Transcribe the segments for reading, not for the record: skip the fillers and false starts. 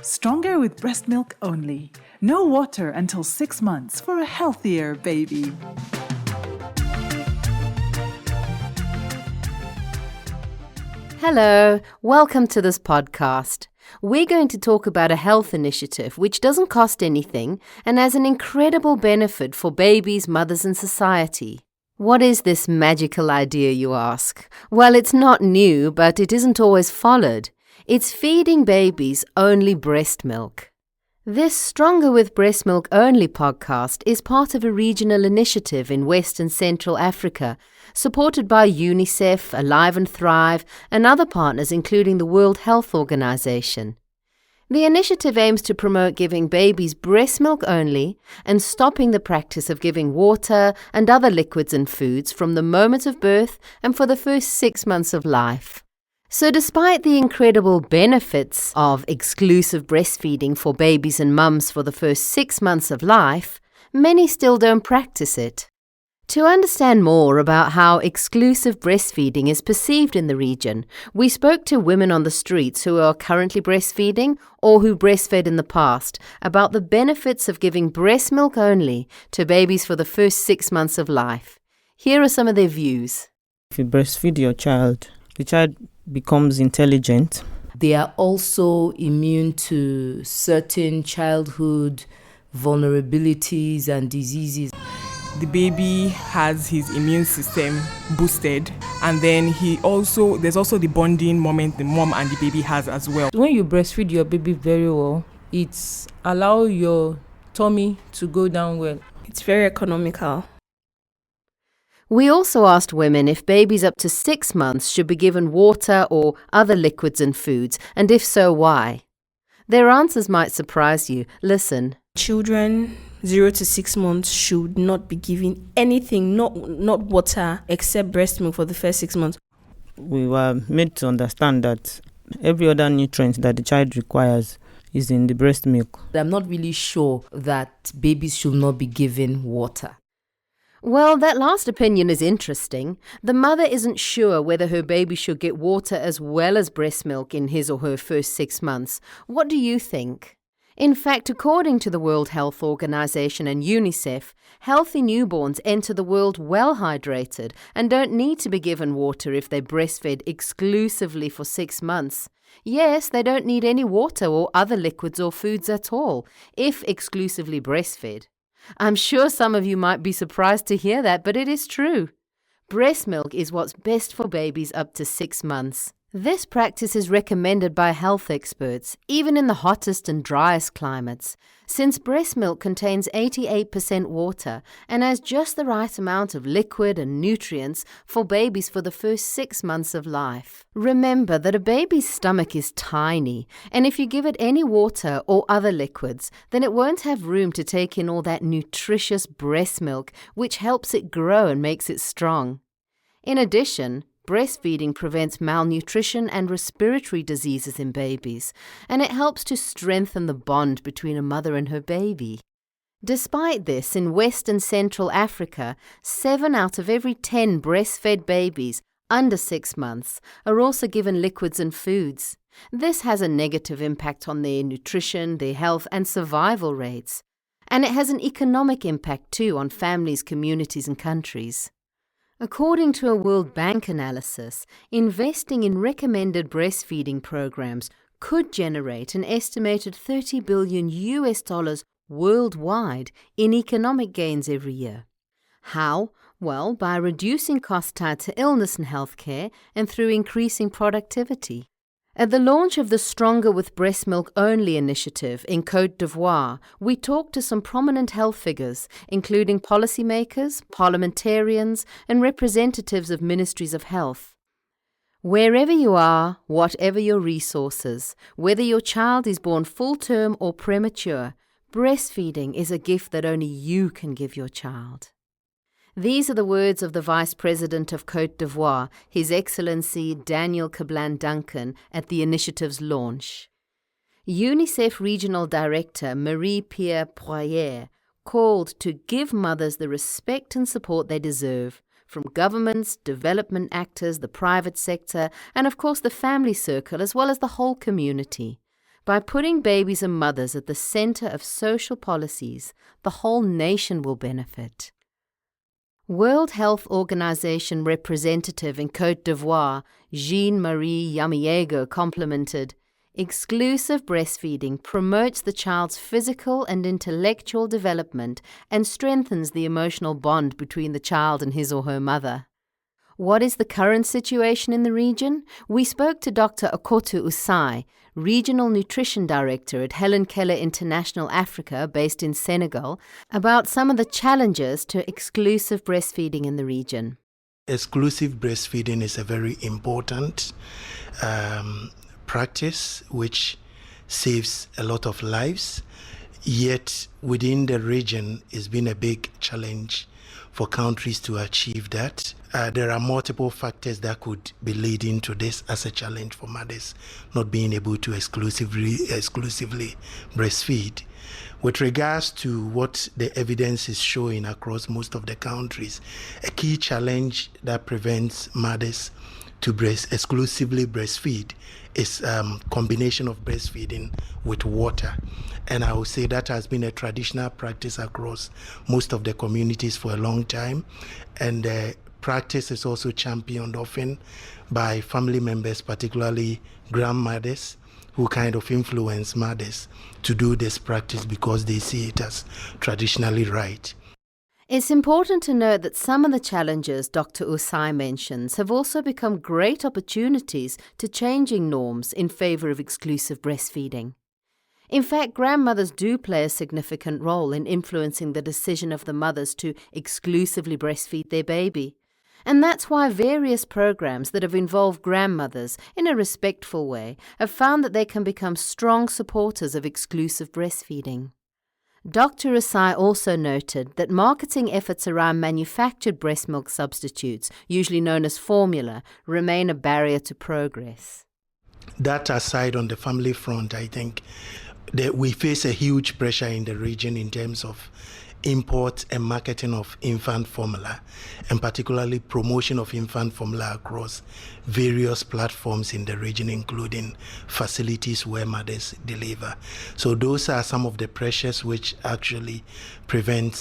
Stronger with breast milk only. No water until 6 months for a healthier baby. Hello, welcome to this podcast. We're going to talk about a health initiative which doesn't cost anything and has an incredible benefit for babies, mothers and society. What is this magical idea, you ask? Well, it's not new, but it isn't always followed. It's feeding babies only breast milk. This Stronger with Breast Milk Only podcast is part of a regional initiative in West and Central Africa, supported by UNICEF, Alive and Thrive, and other partners including the World Health Organization. The initiative aims to promote giving babies breast milk only and stopping the practice of giving water and other liquids and foods from the moment of birth and for the first 6 months of life. So despite the incredible benefits of exclusive breastfeeding for babies and mums for the first 6 months of life, many still don't practice it. To understand more about how exclusive breastfeeding is perceived in the region, we spoke to women on the streets who are currently breastfeeding or who breastfed in the past about the benefits of giving breast milk only to babies for the first 6 months of life. Here are some of their views. If you breastfeed your child, the child becomes intelligent. They are also immune to certain childhood vulnerabilities and diseases. The baby has his immune system boosted, and then there's also the bonding moment the mom and the baby has as well. When you breastfeed your baby very well, it allows your tummy to go down well. It's very economical. We also asked women if babies up to 6 months should be given water or other liquids and foods, and if so, why? Their answers might surprise you. Listen. Children 0 to 6 months should not be given anything, not water, except breast milk for the first 6 months. We were made to understand that every other nutrient that the child requires is in the breast milk. I'm not really sure that babies should not be given water. Well, that last opinion is interesting. The mother isn't sure whether her baby should get water as well as breast milk in his or her first 6 months. What do you think? In fact, according to the World Health Organization and UNICEF, healthy newborns enter the world well hydrated and don't need to be given water if they breastfed exclusively for 6 months. Yes, they don't need any water or other liquids or foods at all if exclusively breastfed. I'm sure some of you might be surprised to hear that, but it is true. Breast milk is what's best for babies up to 6 months. This practice is recommended by health experts, even in the hottest and driest climates, since breast milk contains 88% water and has just the right amount of liquid and nutrients for babies for the first 6 months of life. Remember that a baby's stomach is tiny, and if you give it any water or other liquids, then it won't have room to take in all that nutritious breast milk, which helps it grow and makes it strong. In addition, breastfeeding prevents malnutrition and respiratory diseases in babies, and it helps to strengthen the bond between a mother and her baby. Despite this, in West and Central Africa, 7 out of every 10 breastfed babies under 6 months are also given liquids and foods. This has a negative impact on their nutrition, their health, and survival rates. And it has an economic impact too on families, communities, and countries. According to a World Bank analysis, investing in recommended breastfeeding programs could generate an estimated $30 billion worldwide in economic gains every year. How? Well, by reducing costs tied to illness and healthcare and through increasing productivity. At the launch of the Stronger with Breast Milk Only initiative in Côte d'Ivoire, we talked to some prominent health figures, including policymakers, parliamentarians, and representatives of ministries of health. Wherever you are, whatever your resources, whether your child is born full-term or premature, breastfeeding is a gift that only you can give your child. These are the words of the Vice President of Côte d'Ivoire, His Excellency Daniel Kablan-Duncan, at the initiative's launch. UNICEF Regional Director Marie-Pierre Poirier called to give mothers the respect and support they deserve, from governments, development actors, the private sector, and of course the family circle, as well as the whole community. By putting babies and mothers at the center of social policies, the whole nation will benefit. World Health Organization representative in Côte d'Ivoire, Jean-Marie Yamiego, complimented, "Exclusive breastfeeding promotes the child's physical and intellectual development and strengthens the emotional bond between the child and his or her mother." What is the current situation in the region? We spoke to Dr. Akoto Usai, Regional Nutrition Director at Helen Keller International Africa, based in Senegal, about some of the challenges to exclusive breastfeeding in the region. Exclusive breastfeeding is a very important practice which saves a lot of lives, yet within the region it's been a big challenge for countries to achieve that. There are multiple factors that could be leading to this as a challenge for mothers not being able to exclusively breastfeed. With regards to what the evidence is showing across most of the countries, a key challenge that prevents mothers to exclusively breastfeed is combination of breastfeeding with water. And I would say that has been a traditional practice across most of the communities for a long time. And the practice is also championed often by family members, particularly grandmothers, who kind of influence mothers to do this practice because they see it as traditionally right. It's important to note that some of the challenges Dr. Usai mentions have also become great opportunities to changing norms in favor of exclusive breastfeeding. In fact, grandmothers do play a significant role in influencing the decision of the mothers to exclusively breastfeed their baby. And that's why various programs that have involved grandmothers in a respectful way have found that they can become strong supporters of exclusive breastfeeding. Dr. Asai also noted that marketing efforts around manufactured breast milk substitutes, usually known as formula, remain a barrier to progress. That aside, on the family front, I think that we face a huge pressure in the region in terms of import and marketing of infant formula, and particularly promotion of infant formula across various platforms in the region, including facilities where mothers deliver. So those are some of the pressures which actually prevent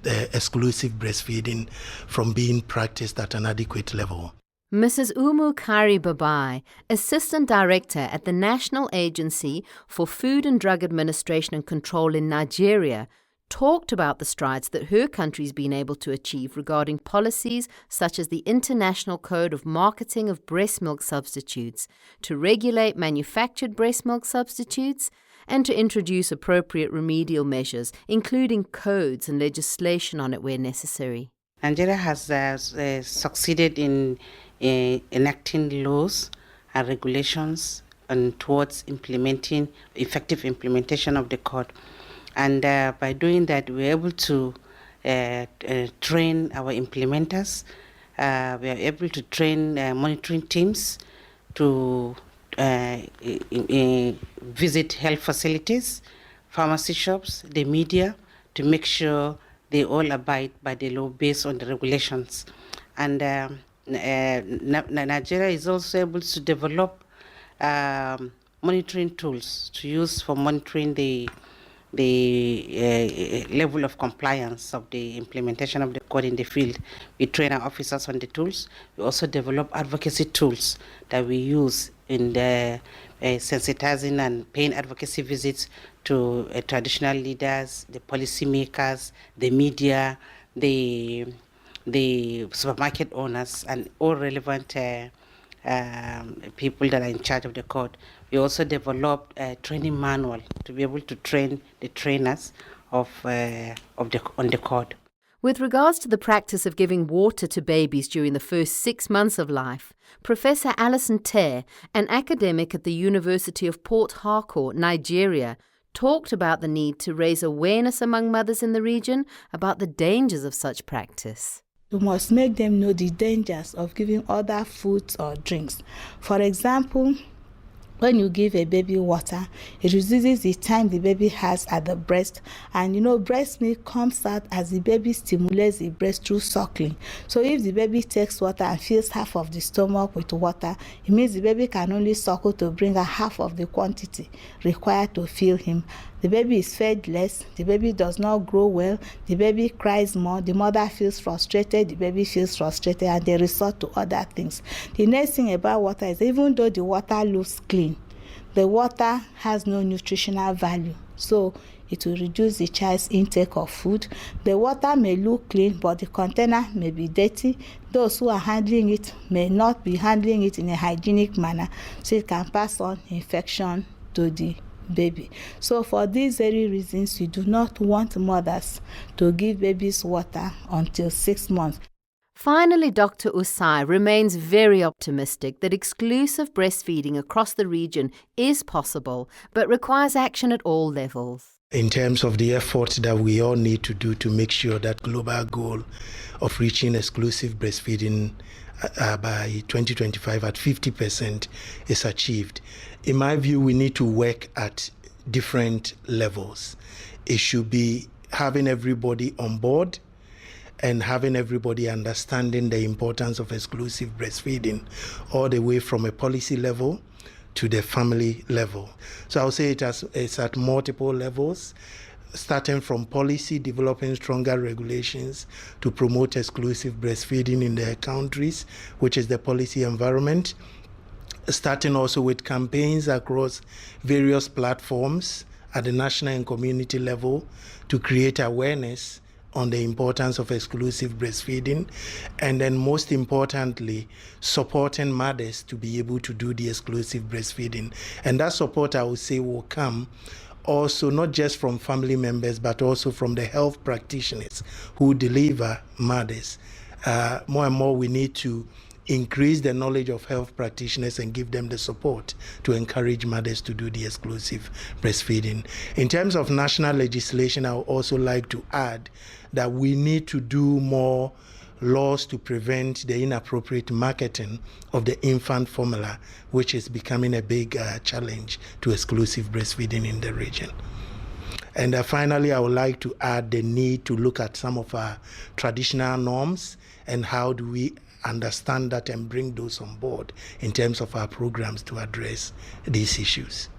the exclusive breastfeeding from being practiced at an adequate level. Mrs. Umu Kari Babai, Assistant Director at the National Agency for Food and Drug Administration and Control in Nigeria, talked about the strides that her country's been able to achieve regarding policies such as the International Code of Marketing of Breast Milk Substitutes to regulate manufactured breast milk substitutes and to introduce appropriate remedial measures, including codes and legislation on it where necessary. Nigeria has succeeded in enacting laws and regulations and towards implementing effective implementation of the code. And by doing that, we're able to train our implementers. We are able to train monitoring teams to visit health facilities, pharmacy shops, the media, to make sure they all abide by the law based on the regulations. And Nigeria is also able to develop monitoring tools to use for monitoring the level of compliance of the implementation of the code in the field. We train our officers on the tools. We also develop advocacy tools that we use in the sensitizing and paying advocacy visits to traditional leaders, the policymakers, the media, the supermarket owners, and all relevant people that are in charge of the code. We also developed a training manual to be able to train the trainers on the code. With regards to the practice of giving water to babies during the first 6 months of life, Professor Alison Tare, an academic at the University of Port Harcourt, Nigeria, talked about the need to raise awareness among mothers in the region about the dangers of such practice. We must make them know the dangers of giving other foods or drinks. For example, When you give a baby water, it reduces the time the baby has at the breast. And breast milk comes out as the baby stimulates the breast through suckling. So if the baby takes water and fills half of the stomach with water, it means the baby can only suckle to bring out half of the quantity required to fill him. The baby is fed less, the baby does not grow well, the baby cries more, the mother feels frustrated, the baby feels frustrated, and they resort to other things. The next thing about water is even though the water looks clean, the water has no nutritional value. So it will reduce the child's intake of food. The water may look clean, but the container may be dirty. Those who are handling it may not be handling it in a hygienic manner, so it can pass on infection to the baby. So for these very reasons, we do not want mothers to give babies water until 6 months. Finally, Dr. Usai remains very optimistic that exclusive breastfeeding across the region is possible, but requires action at all levels. In terms of the efforts that we all need to do to make sure that global goal of reaching exclusive breastfeeding by 2025 at 50% is achieved. In my view, we need to work at different levels. It should be having everybody on board and having everybody understanding the importance of exclusive breastfeeding, all the way from a policy level to the family level. So I'll say it's at multiple levels, starting from policy, developing stronger regulations to promote exclusive breastfeeding in their countries, which is the policy environment, starting also with campaigns across various platforms at the national and community level to create awareness on the importance of exclusive breastfeeding, and then most importantly, supporting mothers to be able to do the exclusive breastfeeding. And that support, I would say, will come also not just from family members, but also from the health practitioners who deliver mothers. More and more, we need to increase the knowledge of health practitioners and give them the support to encourage mothers to do the exclusive breastfeeding. In terms of national legislation, I would also like to add that we need to do more laws to prevent the inappropriate marketing of the infant formula, which is becoming a big challenge to exclusive breastfeeding in the region. And finally, I would like to add the need to look at some of our traditional norms and how do we understand that and bring those on board in terms of our programs to address these issues.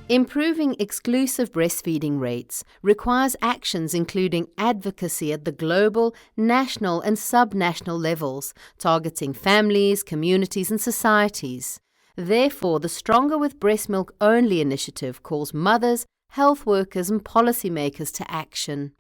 Improving exclusive breastfeeding rates requires actions including advocacy at the global, national and subnational levels, targeting families, communities and societies. Therefore, the Stronger with Breastmilk Only initiative calls mothers, health workers and policymakers to action.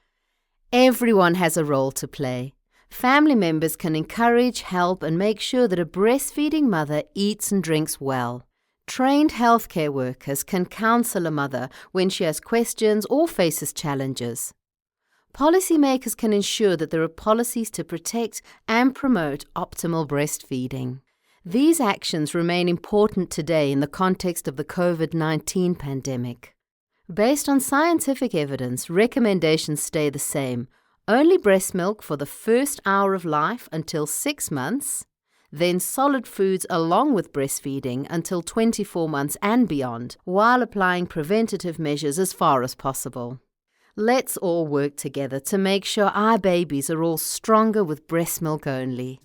Everyone has a role to play. Family members can encourage, help and make sure that a breastfeeding mother eats and drinks well. Trained healthcare workers can counsel a mother when she has questions or faces challenges. Policymakers can ensure that there are policies to protect and promote optimal breastfeeding. These actions remain important today in the context of the COVID-19 pandemic. Based on scientific evidence, recommendations stay the same. Only breast milk for the first hour of life until 6 months, then solid foods along with breastfeeding until 24 months and beyond, while applying preventative measures as far as possible. Let's all work together to make sure our babies are all stronger with breast milk only.